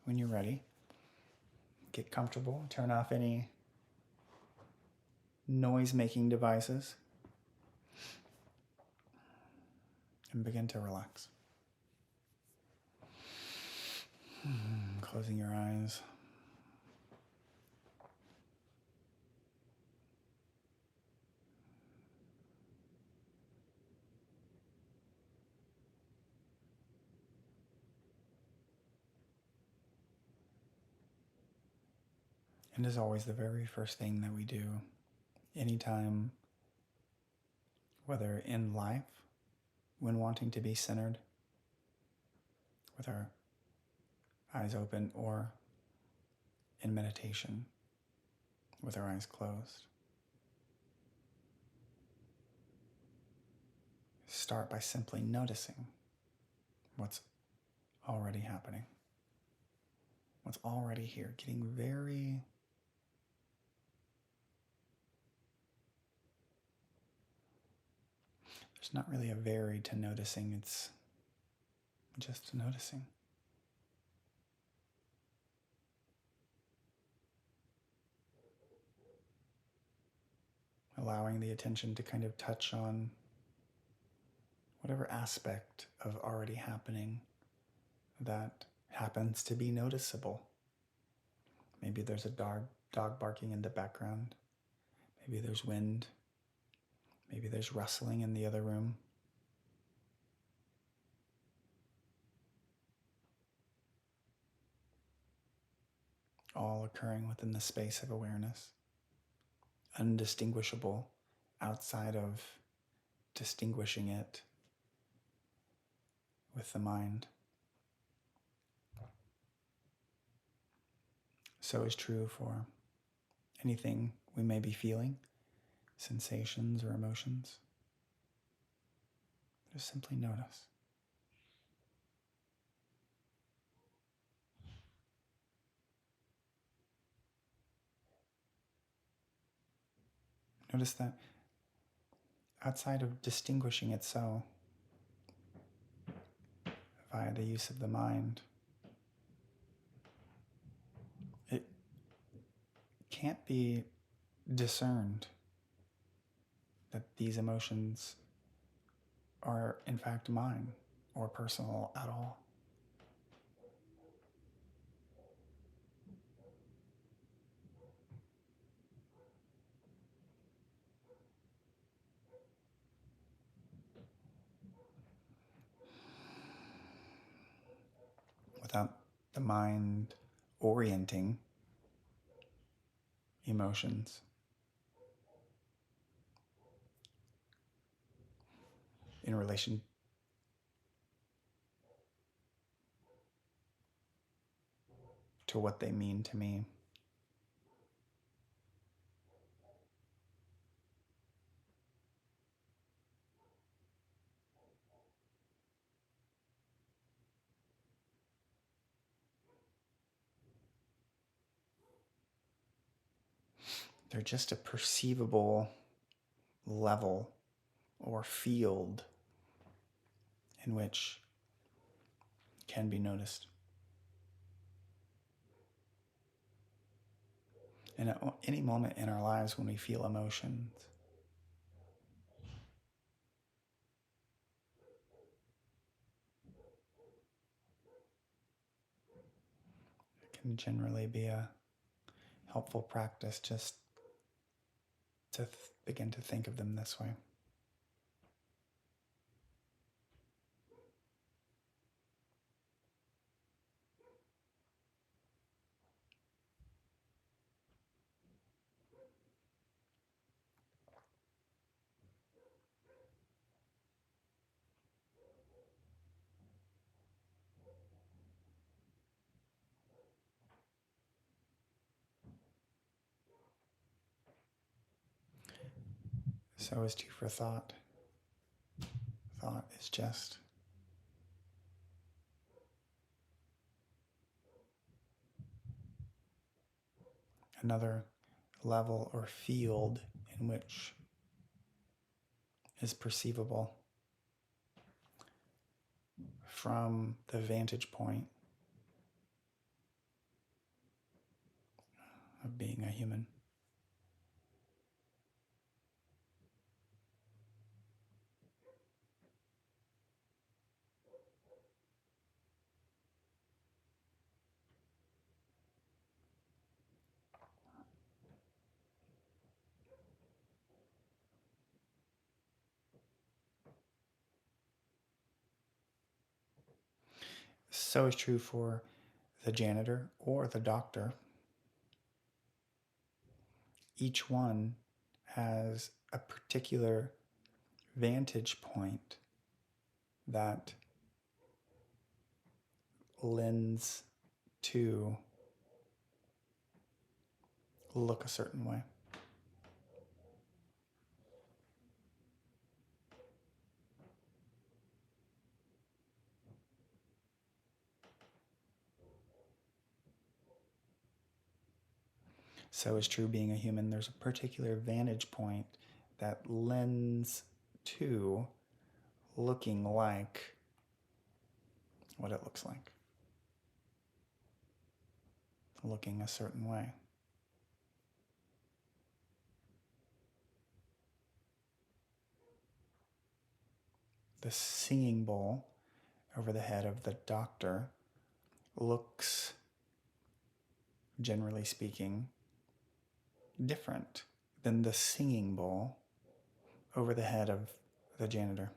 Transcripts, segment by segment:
when you're ready, get comfortable, turn off any noise-making devices, and begin to relax. Closing your eyes. And as always, the very first thing that we do, anytime, whether in life, when wanting to be centered, with our eyes open, or in meditation, with our eyes closed, start by simply noticing what's already happening, what's already here, getting very there's not really a very to noticing, it's just noticing. Allowing the attention to kind of touch on whatever aspect of already happening that happens to be noticeable. Maybe there's a dog barking in the background. Maybe there's wind. Maybe there's rustling in the other room. All occurring within the space of awareness, undistinguishable outside of distinguishing it with the mind. So is true for anything we may be feeling, sensations or emotions. Just simply notice. Notice that outside of distinguishing it so, via the use of the mind, it can't be discerned that these emotions are in fact mine or personal at all. Without the mind orienting emotions, in relation to what they mean to me. They're just a perceivable level or field in which can be noticed. And at any moment in our lives when we feel emotions, it can generally be a helpful practice just to begin to think of them this way. So is too for thought. Thought is just another level or field in which is perceivable from the vantage point of being a human. So is true for the janitor or the doctor. Each one has a particular vantage point that lends to look a certain way. So is true being a human. There's a particular vantage point that lends to looking like what it looks like, looking a certain way. The singing bowl over the head of the doctor looks, generally speaking, different than the singing bowl over the head of the janitor.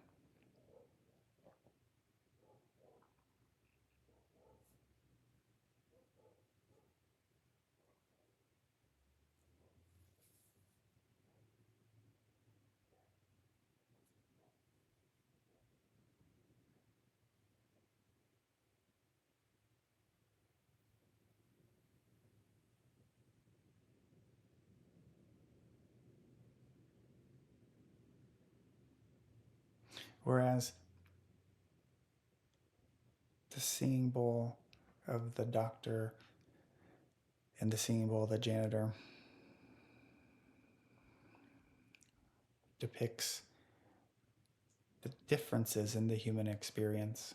Whereas the singing bowl of the doctor and the singing bowl of the janitor depicts the differences in the human experience.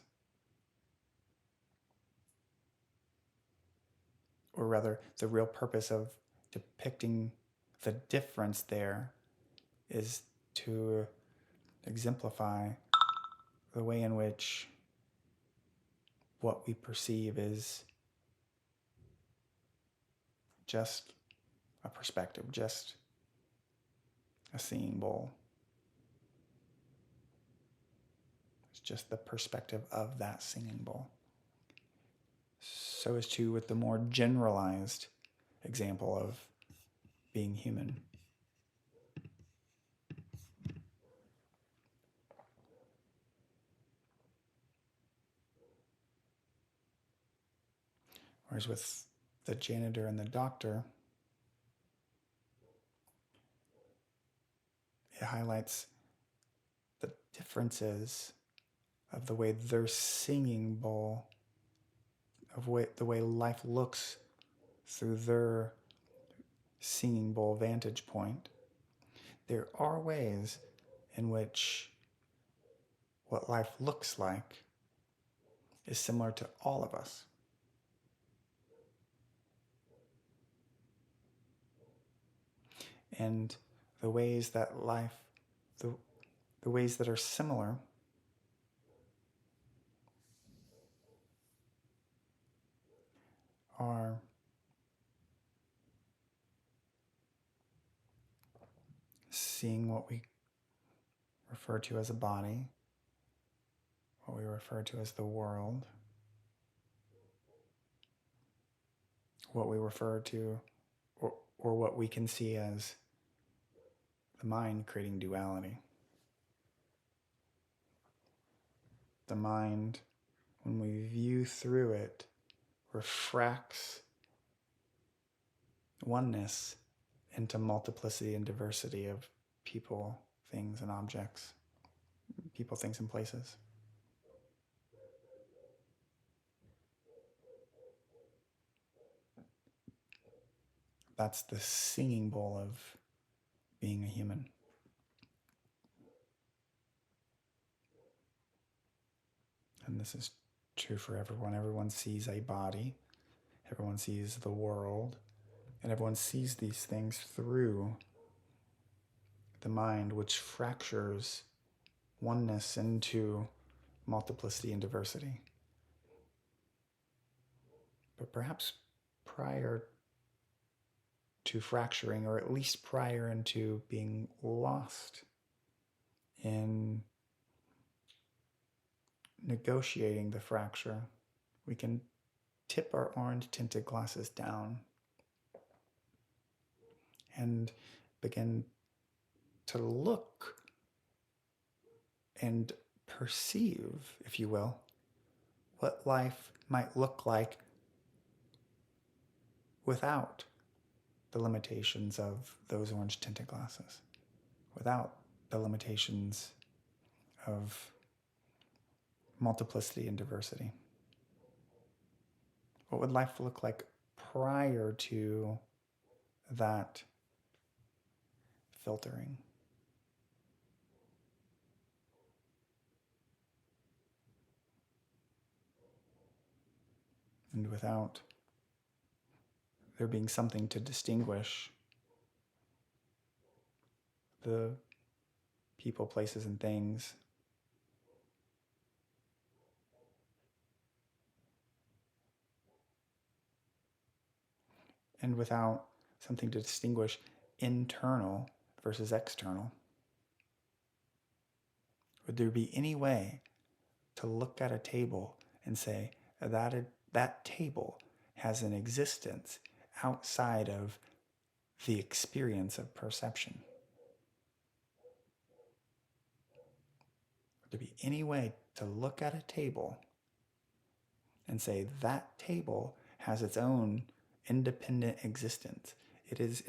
Or rather, the real purpose of depicting the difference there is to exemplify the way in which what we perceive is just a perspective, just a seeing bowl. It's just the perspective of that singing bowl. So is true with the more generalized example of being human. Whereas with the janitor and the doctor, it highlights the differences of the way their singing bowl, of the way life looks through their singing bowl vantage point. There are ways in which what life looks like is similar to all of us. And the ways that life, the ways that are similar are seeing what we refer to as a body, what we refer to as the world, what we refer to, or what we can see as the mind creating duality. The mind, when we view through it, refracts oneness into multiplicity and diversity of people, things, and objects, people, things, and places. That's the singing bowl of being a human. And this is true for everyone. Everyone sees a body, everyone sees the world, And everyone sees these things through the mind, which fractures oneness into multiplicity and diversity. But perhaps prior to fracturing, or at least prior into being lost in negotiating the fracture, we can tip our orange tinted glasses down and begin to look and perceive, if you will, what life might look like without the limitations of those orange tinted glasses, without the limitations of multiplicity and diversity. What would life look like prior to that filtering? And without there being something to distinguish the people, places, and things and without something to distinguish internal versus external. Would there be any way to look at a table and say that table has an existence outside of the experience of perception? Would there be any way to look at a table and say that table has its own independent existence? It is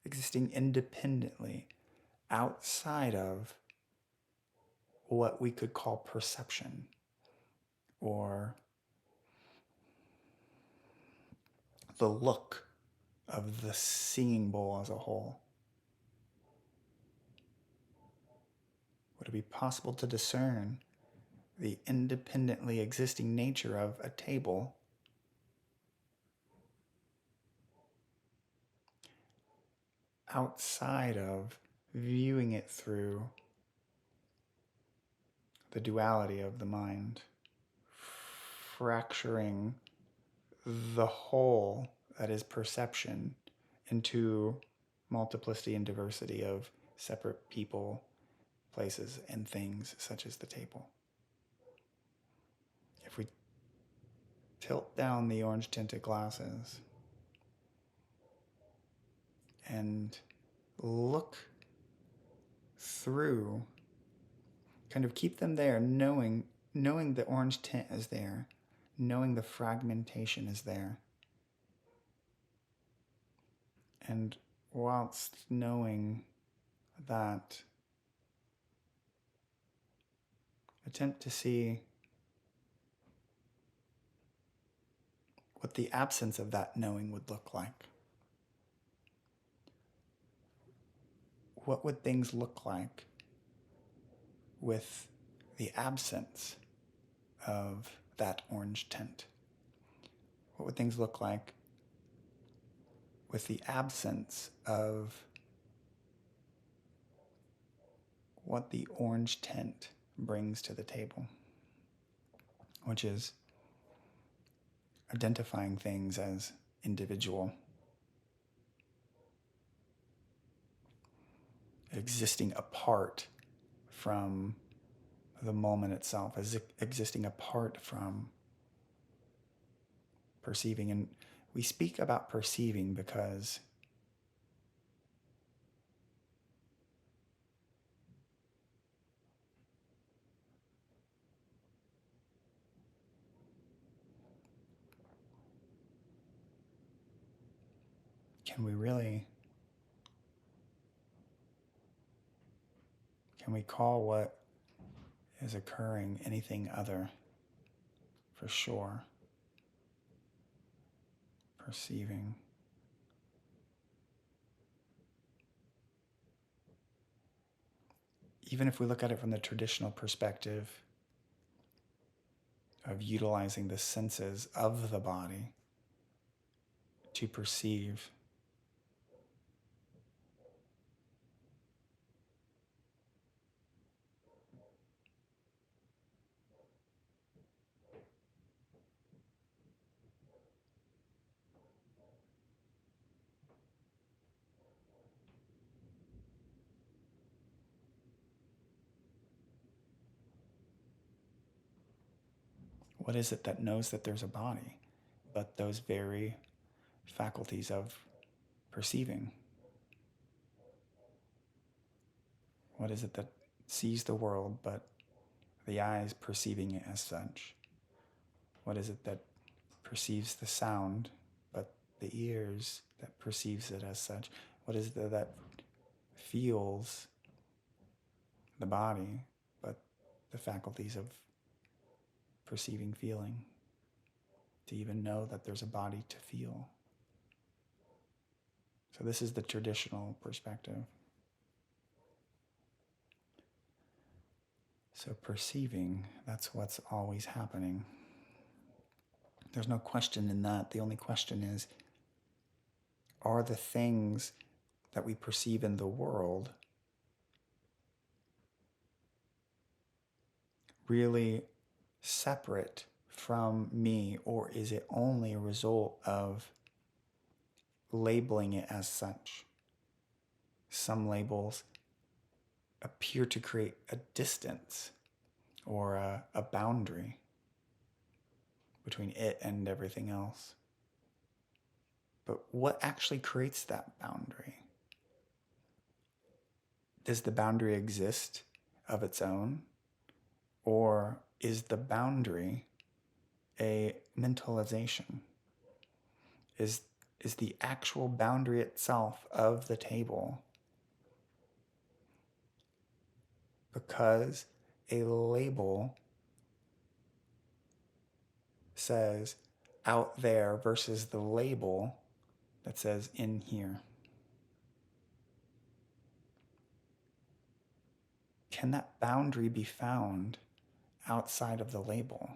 existing independently outside of what we could call perception or the look of the seeing bowl as a whole. Would it be possible to discern the independently existing nature of a table outside of viewing it through the duality of the mind, fracturing the whole that is perception into multiplicity and diversity of separate people, places, and things such as the table? If we tilt down the orange tinted glasses and look through, kind of keep them there, knowing the orange tint is there, knowing the fragmentation is there, and whilst knowing that, attempt to see what the absence of that knowing would look like. What would things look like with the absence of that orange tint? What would things look like with the absence of what the orange tint brings to the table, which is identifying things as individual, existing apart from the moment itself, as existing apart from perceiving. And we speak about perceiving because can we call what is occurring anything other, for sure, perceiving? Even if we look at it from the traditional perspective of utilizing the senses of the body to perceive, What is it that knows that there's a body, but those very faculties of perceiving? What is it that sees the world, but the eyes perceiving it as such? What is it that perceives the sound, but the ears that perceives it as such? What is it that feels the body, but the faculties of perceiving feeling? To even know that there's a body to feel. So this is the traditional perspective. So perceiving, that's what's always happening. There's no question in that. The only question is, are the things that we perceive in the world really separate from me, or is it only a result of labeling it as such? Some labels appear to create a distance or a boundary between it and everything else. But what actually creates that boundary? Does the boundary exist of its own? Or is the boundary a mentalization? Is the actual boundary itself of the table because a label says out there versus the label that says in here? Can that boundary be found outside of the label?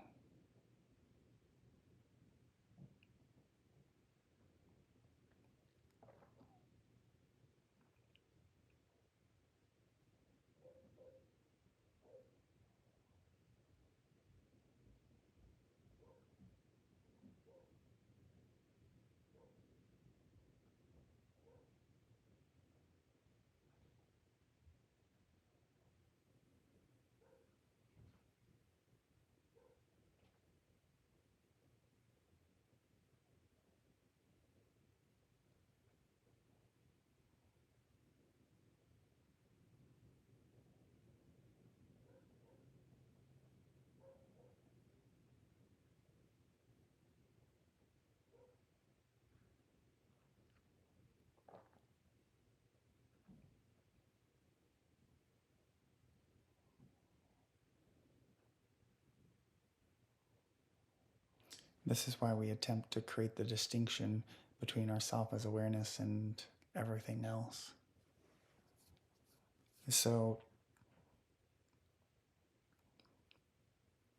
This is why we attempt to create the distinction between ourself as awareness and everything else. So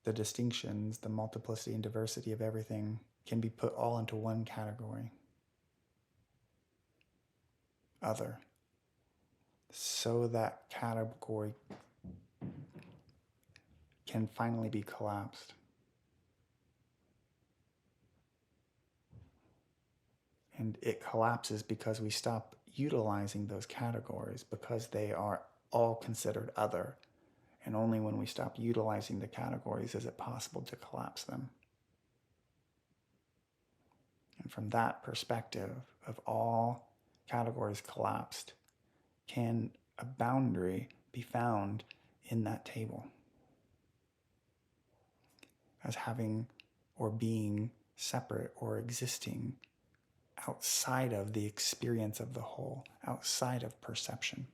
the distinctions, the multiplicity and diversity of everything can be put all into one category: other. So that category can finally be collapsed. And it collapses because we stop utilizing those categories, because they are all considered other. And only when we stop utilizing the categories is it possible to collapse them. And from that perspective of all categories collapsed, can a boundary be found in that table as having or being separate or existing outside of the experience of the whole, outside of perception?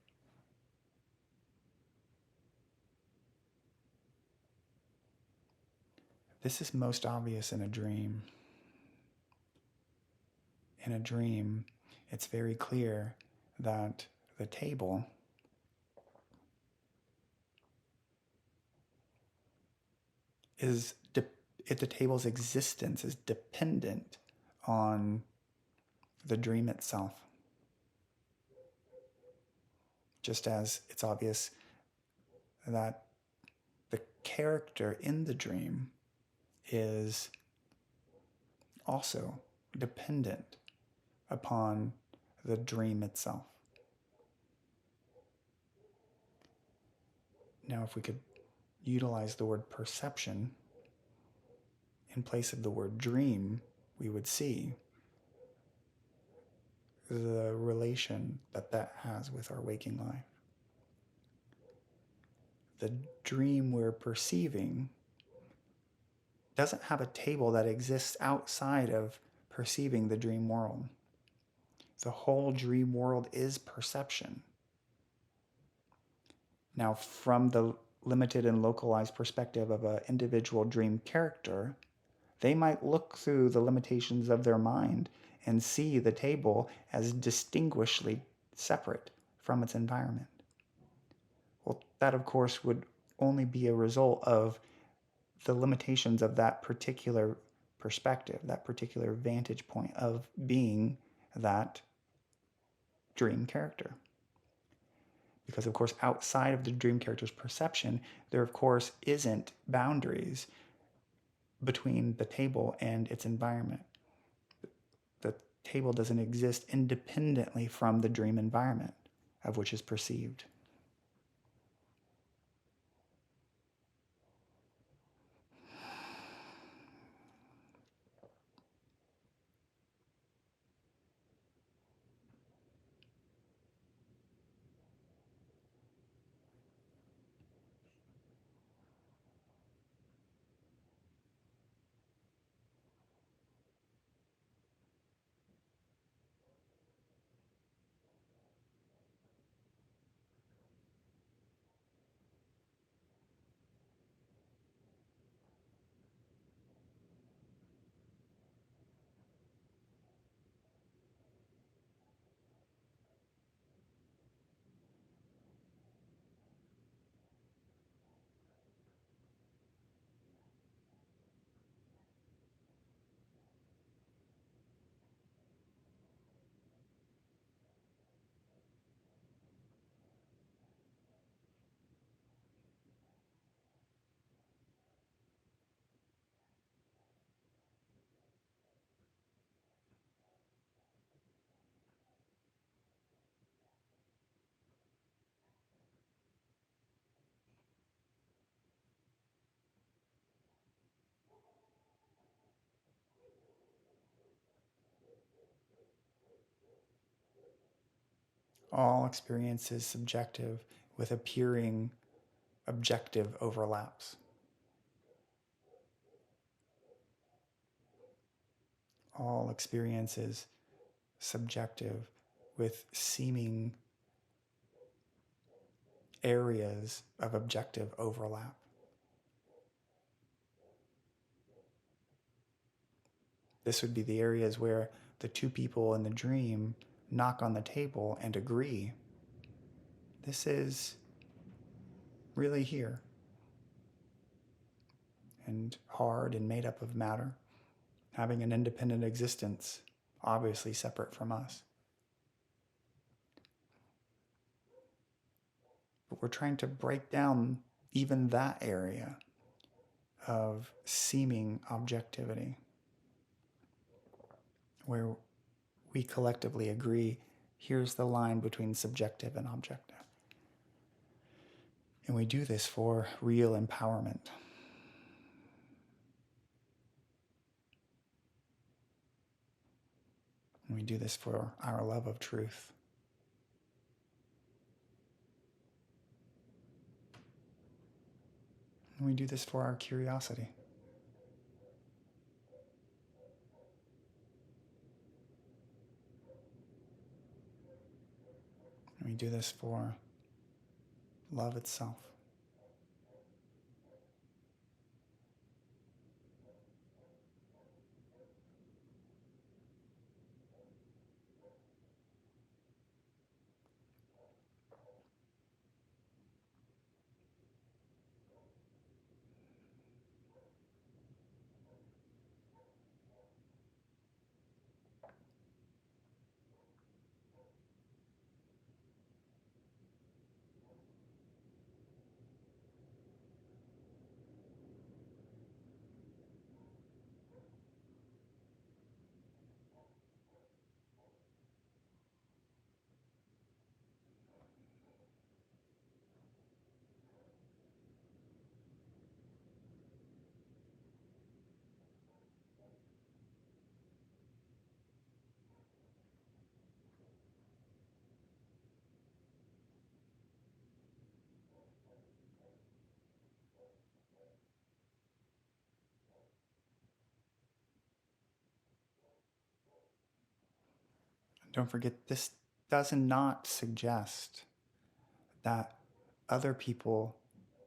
This is most obvious in a dream. In a dream, it's very clear that the table is the table's existence is dependent on the dream itself. Just as it's obvious that the character in the dream is also dependent upon the dream itself. Now, if we could utilize the word perception, in place of the word dream, we would see the relation that that has with our waking life. The dream we're perceiving doesn't have a table that exists outside of perceiving the dream world. The whole dream world is perception. Now, from the limited and localized perspective of an individual dream character, they might look through the limitations of their mind and see the table as distinguishedly separate from its environment. Well, that of course would only be a result of the limitations of that particular perspective, that particular vantage point of being that dream character. Because of course, outside of the dream character's perception, there of course isn't boundaries between the table and its environment. The table doesn't exist independently from the dream environment of which is perceived. All experience is subjective with appearing objective overlaps. All experience is subjective with seeming areas of objective overlap. This would be the areas where the two people in the dream knock on the table and agree. This is really here, and hard and made up of matter, having an independent existence, obviously separate from us. But we're trying to break down even that area of seeming objectivity, where we collectively agree, here's the line between subjective and objective. And we do this for real empowerment. And we do this for our love of truth. And we do this for our curiosity. And we do this for love itself. Don't forget, this does not suggest that other people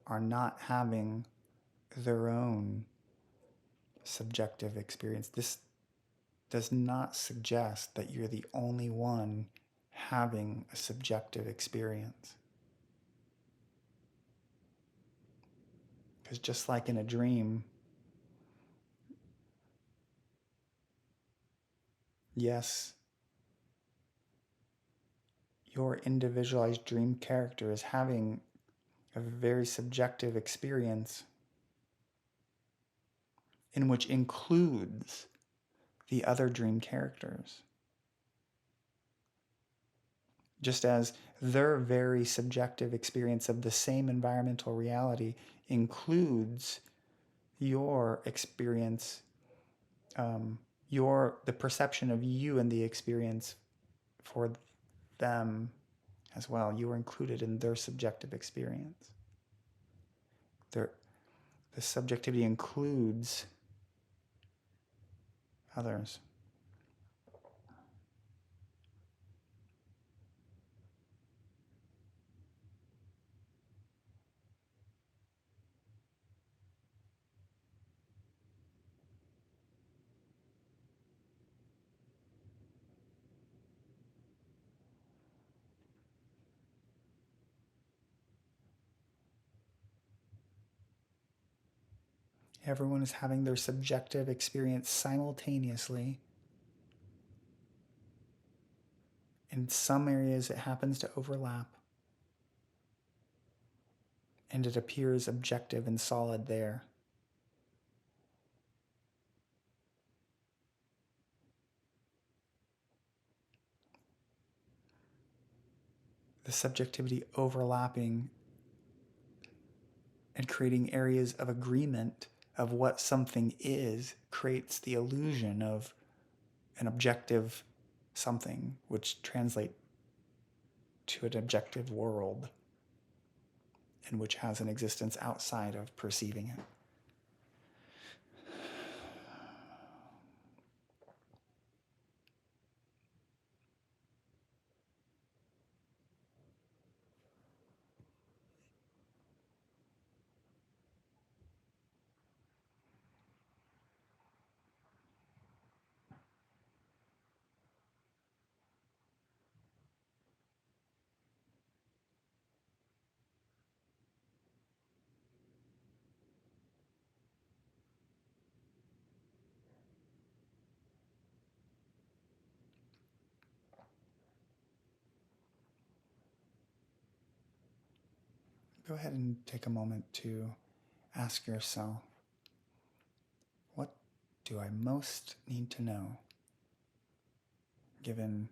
are not having their own subjective experience. This does not suggest that you're the only one having a subjective experience. Because just like in a dream, yes, your individualized dream character is having a very subjective experience in which includes the other dream characters. Just as their very subjective experience of the same environmental reality includes your experience, the perception of you and the experience for them as well. You are included in their subjective experience. The subjectivity includes others. Everyone is having their subjective experience simultaneously. In some areas, it happens to overlap, and it appears objective and solid there. The subjectivity overlapping and creating areas of agreement of what something is creates the illusion of an objective something, which translates to an objective world and which has an existence outside of perceiving it. Go ahead and take a moment to ask yourself, what do I most need to know, given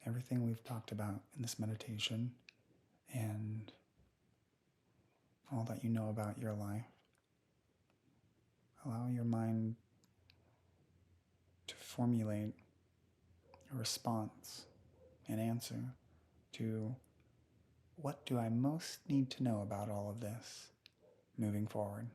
everything we've talked about in this meditation and all that you know about your life? Allow your mind to formulate a response, an answer to what do I most need to know about all of this moving forward.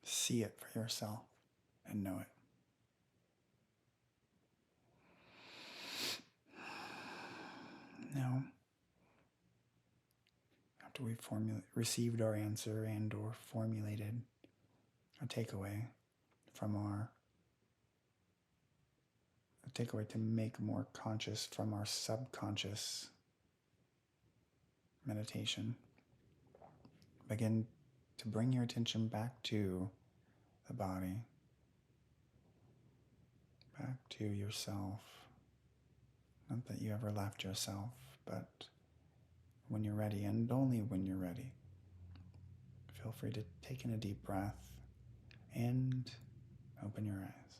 See it for yourself and know it. Now, after we've received our answer and or formulated a takeaway from a takeaway to make more conscious from our subconscious meditation, begin to bring your attention back to the body, back to yourself. Not that you ever left yourself, but when you're ready, and only when you're ready, feel free to take in a deep breath and open your eyes.